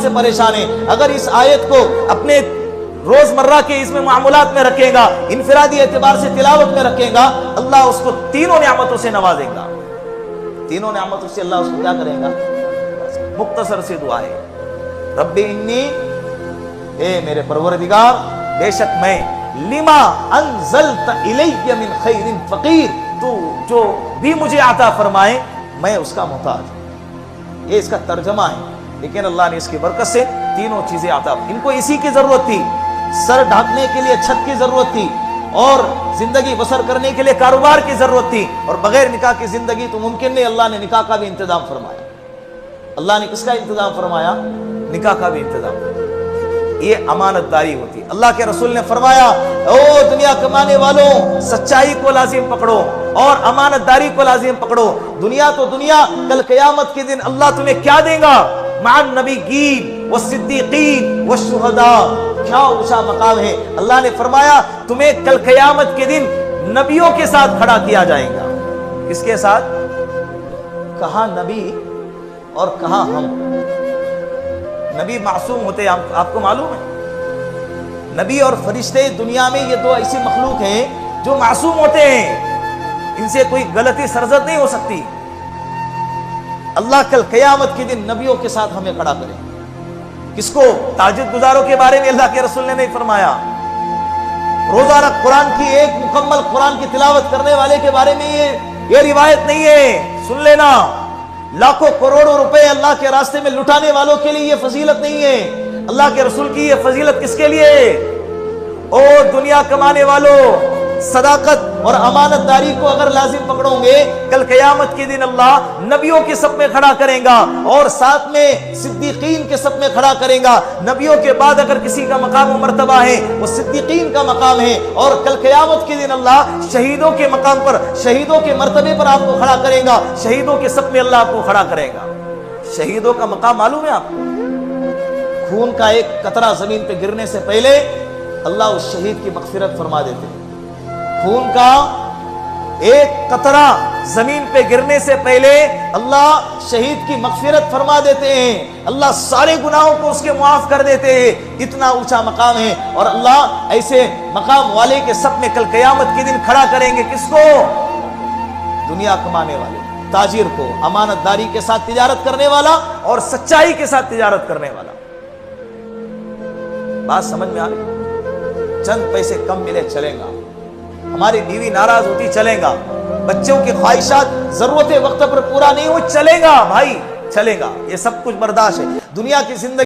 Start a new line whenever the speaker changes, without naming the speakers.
سے پریشان ہیں. اگر اس آیت کو اپنے روزمرہ کے اس میں معاملات میں رکھے گا, انفرادی اعتبار سے تلاوت میں رکھے گا, اللہ اس کو تینوں نعمتوں سے نوازے گا. تینوں نعمتوں سے اللہ اس کو کیا کرے گا؟ مختصر سی دعا ہے, رب انی, اے میرے پروردگار, بے شک میں, لما انزلت الی من خیر فقیر, تو جو بھی مجھے عطا فرمائے میں اس کا محتاج ہوں. یہ اس کا ترجمہ ہے. لیکن اللہ نے اس کی برکت سے تینوں چیزیں عطا, ان کو اسی کی ضرورت تھی, سر ڈھانکنے کے لیے چھت کی ضرورت تھی, اور زندگی بسر کرنے کے لیے کاروبار کی ضرورت تھی, اور بغیر نکاح کی زندگی تو ممکن نہیں. اللہ نے نکاح کا بھی انتظام فرمایا. اللہ نے کس کا انتظام فرمایا؟ نکاح کا بھی انتظام فرمایا. یہ امانت داری ہوتی. اللہ کے رسول نے فرمایا, او دنیا کمانے والوں, سچائی کو لازم پکڑو اور امانت داری کو لازم پکڑو. دنیا تو دنیا, کل قیامت کے دن اللہ تمہیں کیا دے گا؟ مع النبیین والصدیقین والشہداء. کیا اونچا مقام ہے. اللہ نے فرمایا تمہیں کل قیامت کے دن نبیوں کے ساتھ کھڑا کیا جائے گا. کس کے ساتھ؟ کہاں نبی اور کہاں ہم. نبی معصوم ہوتے ہیں, آپ کو معلوم ہے. نبی اور فرشتے دنیا میں یہ دو ایسی مخلوق ہیں جو معصوم ہوتے ہیں, ان سے کوئی غلطی سرزد نہیں ہو سکتی. اللہ کل قیامت کے دن نبیوں کے ساتھ ہمیں کھڑا کرے. کس کو؟ تہجد گزاروں کے بارے میں اللہ کے رسول نے نہیں فرمایا. روزانہ قرآن کی ایک مکمل قرآن کی تلاوت کرنے والے کے بارے میں یہ روایت نہیں ہے. سن لینا, لاکھوں کروڑوں روپے اللہ کے راستے میں لٹانے والوں کے لیے یہ فضیلت نہیں ہے. اللہ کے رسول کی یہ فضیلت کس کے لیے؟ او دنیا کمانے والوں, صداقت اور امانت داری کو اگر لازم پکڑو گے, کل قیامت کے دن اللہ نبیوں کے صف میں کھڑا کرے گا, اور ساتھ میں صدیقین کے صف میں کھڑا کرے گا. نبیوں کے بعد اگر کسی کا مقام و مرتبہ ہے وہ صدیقین کا مقام ہے. اور کل قیامت کے دن اللہ شہیدوں کے مقام پر, شہیدوں کے مرتبے پر آپ کو کھڑا کرے گا. شہیدوں کے صف میں اللہ آپ کو کھڑا کرے گا. شہیدوں کا مقام معلوم ہے آپ کو؟ خون کا ایک قطرہ زمین پہ گرنے سے پہلے اللہ اس شہید کی مغفرت فرما دیتے ہیں. خون کا ایک قطرہ زمین پہ گرنے سے پہلے اللہ شہید کی مغفرت فرما دیتے ہیں. اللہ سارے گناہوں کو اس کے معاف کر دیتے ہیں. اتنا اونچا مقام ہے. اور اللہ ایسے مقام والے کے سب میں کل قیامت کے دن کھڑا کریں گے. کس کو؟ دنیا کمانے والے, تاجر کو, امانت داری کے ساتھ تجارت کرنے والا اور سچائی کے ساتھ تجارت کرنے والا. بات سمجھ میں آ رہی؟ چند پیسے کم ملے چلیں گا, ہماری بیوی ناراض ہوتی چلیں گا, بچوں کی خواہشات ضرورت وقت پر پورا نہیں ہو چلے گا بھائی, چلے گا. یہ سب کچھ برداشت ہے. دنیا کی زندگی